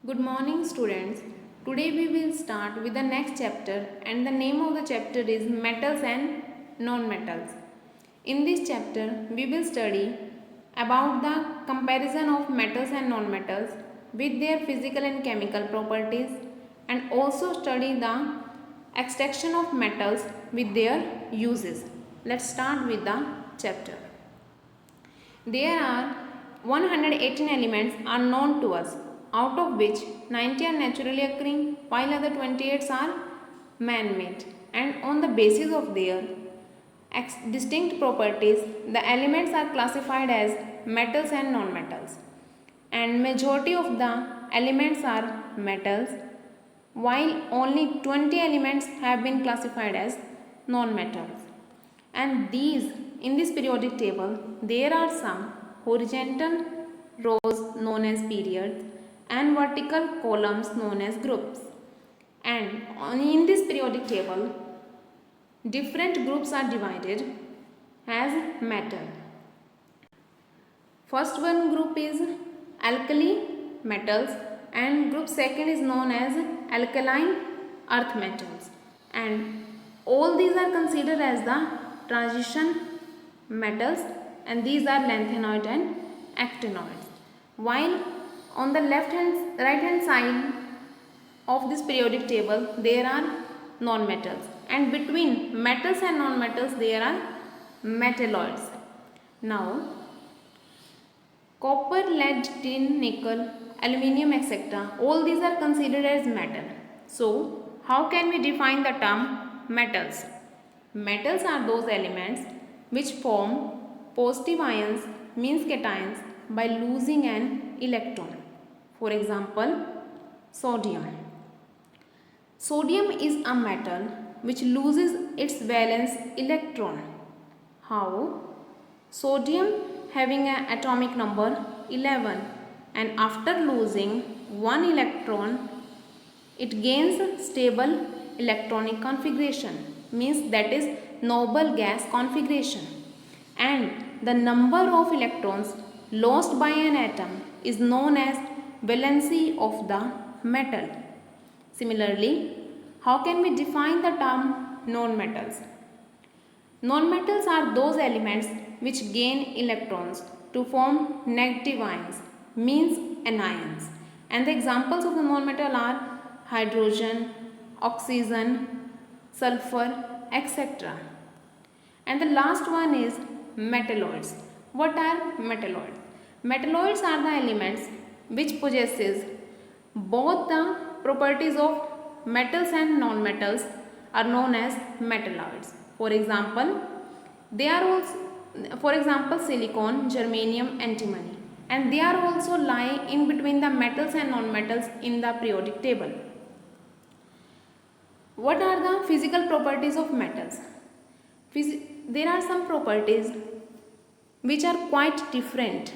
Good morning, students. Today we will start with the next chapter, and the name of the chapter is Metals and Non-Metals. In this chapter, we will study about the comparison of metals and non-metals with their physical and chemical properties, and also study the extraction of metals with their uses. Let's start with the chapter. There are 118 elements are known to us, out of which 90 are naturally occurring, while other 28 are man-made. And on the basis of their distinct properties, the elements are classified as metals and non-metals. And majority of the elements are metals, while only 20 elements have been classified as non-metals. And these, in this periodic table, there are some horizontal rows known as periods and vertical columns known as groups. And in this periodic table, different groups are divided as metal. First one group is alkali metals, and group second is known as alkaline earth metals, and all these are considered as the transition metals, and these are lanthanoids and actinoids. While on the right hand side of this periodic table there are non-metals, and between metals and non-metals there are metalloids. Now copper, lead, tin, nickel, aluminium, etc. all these are considered as metal. So how can we define the term metals? Metals are those elements which form positive ions, means cations, by losing an electron. For example, sodium. Sodium is a metal which loses its valence electron. How? Sodium having an atomic number 11, and after losing one electron it gains stable electronic configuration, means that is noble gas configuration, and the number of electrons lost by an atom is known as valency of the metal. Similarly, how can we define the term non-metals? Non-metals are those elements which gain electrons to form negative ions, means anions. And the examples of the non-metal are hydrogen, oxygen, sulfur, etc. And the last one is metalloids. What are metalloids? Metalloids are the elements which possesses both the properties of metals and non-metals are known as metalloids. For example, they are also, for example, silicon, germanium, antimony, and they are also lie in between the metals and non-metals in the periodic table. What are the physical properties of metals? There are some properties which are quite different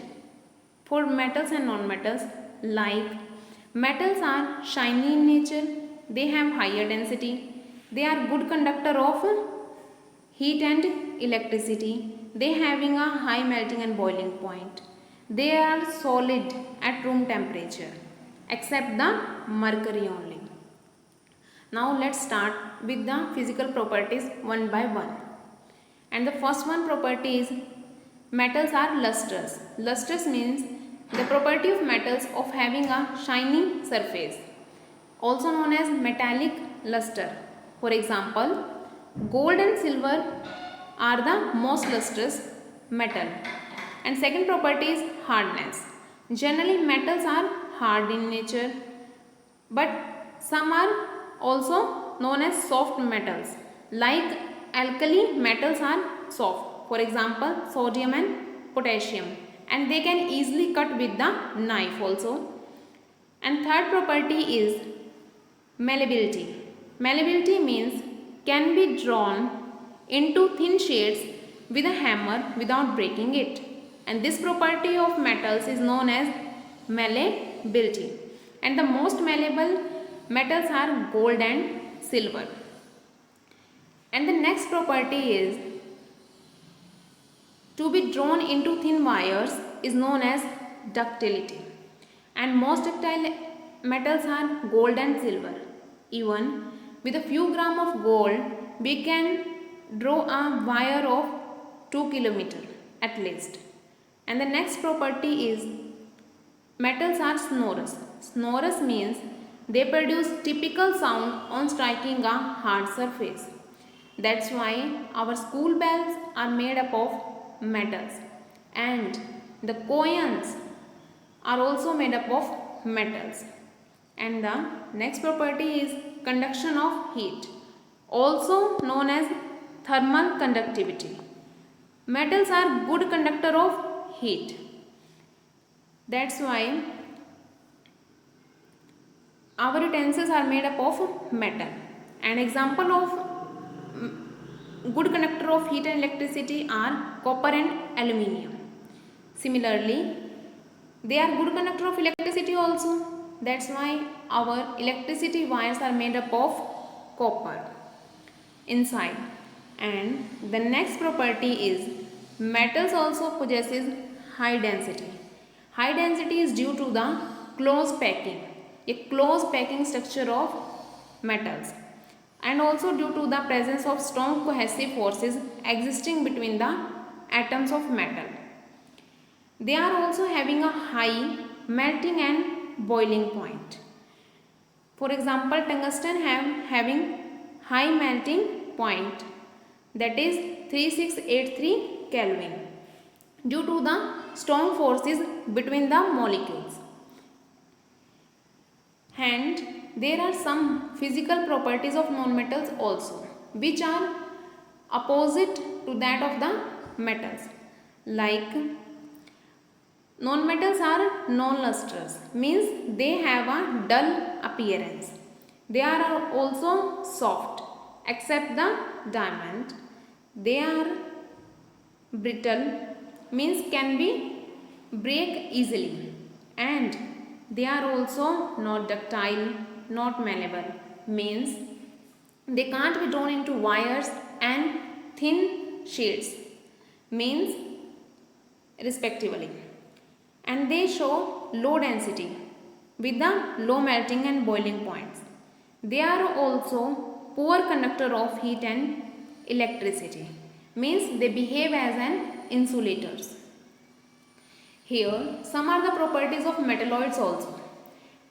for metals and non-metals, like metals are shiny in nature, they have higher density, they are good conductor of heat and electricity, they having a high melting and boiling point, they are solid at room temperature except the mercury only. Now let's start with the physical properties one by one. And the first one property is metals are lustrous. Lustrous means the property of metals of having a shiny surface, also known as metallic luster. For example, gold and silver are the most lustrous metal. And second property is hardness. Generally metals are hard in nature, but some are also known as soft metals, like alkali metals are soft, for example sodium and potassium, and they can easily cut with the knife also. And third property is malleability. Malleability means can be drawn into thin shades with a hammer without breaking it, and this property of metals is known as malleability. And the most malleable metals are gold and silver. And the next property is to be drawn into thin wires is known as ductility. And most ductile metals are gold and silver. Even with a few gram of gold, we can draw a wire of 2 kilometers at least. And the next property is metals are sonorous. Sonorous means they produce typical sound on striking a hard surface. That's why our school bells are made up of metals, and the coins are also made up of metals. And the next property is conduction of heat, also known as thermal conductivity. Metals are good conductor of heat. That's why our utensils are made up of metal. An example of good conductor of heat and electricity are copper and aluminium. Similarly, they are good conductor of electricity also. That's why our electricity wires are made up of copper inside. And the next property is metals also possesses high density. High density is due to the close packing, a close packing structure of metals, and also due to the presence of strong cohesive forces existing between the atoms of metal. They are also having a high melting and boiling point. For example, tungsten having high melting point, that is 3683 Kelvin, due to the strong forces between the molecules. And there are some physical properties of nonmetals also, which are opposite to that of the metals. Like, nonmetals are non-lustrous, means they have a dull appearance. They are also soft, except the diamond. They are brittle, means can be break easily, and they are also not ductile, not malleable, means they can't be drawn into wires and thin sheets, means respectively. And they show low density with the low melting and boiling points. They are also poor conductor of heat and electricity, means they behave as an insulators. Here some are the properties of metalloids also.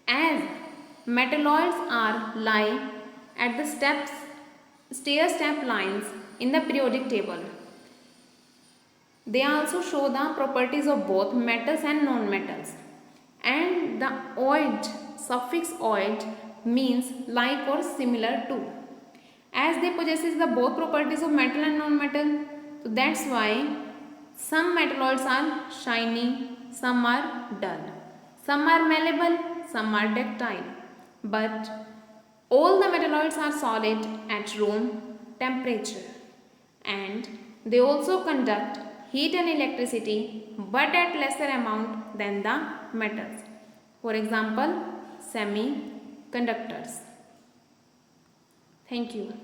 As metalloids are lie at the stair step lines in the periodic table, they also show the properties of both metals and non-metals. And the oid, suffix oid, means like or similar to. As they possesses the both properties of metal and non-metal, so that's why some metalloids are shiny, some are dull, some are malleable, some are ductile. But all the metalloids are solid at room temperature, and they also conduct heat and electricity, but at lesser amount than the metals. For example, semiconductors. Thank you.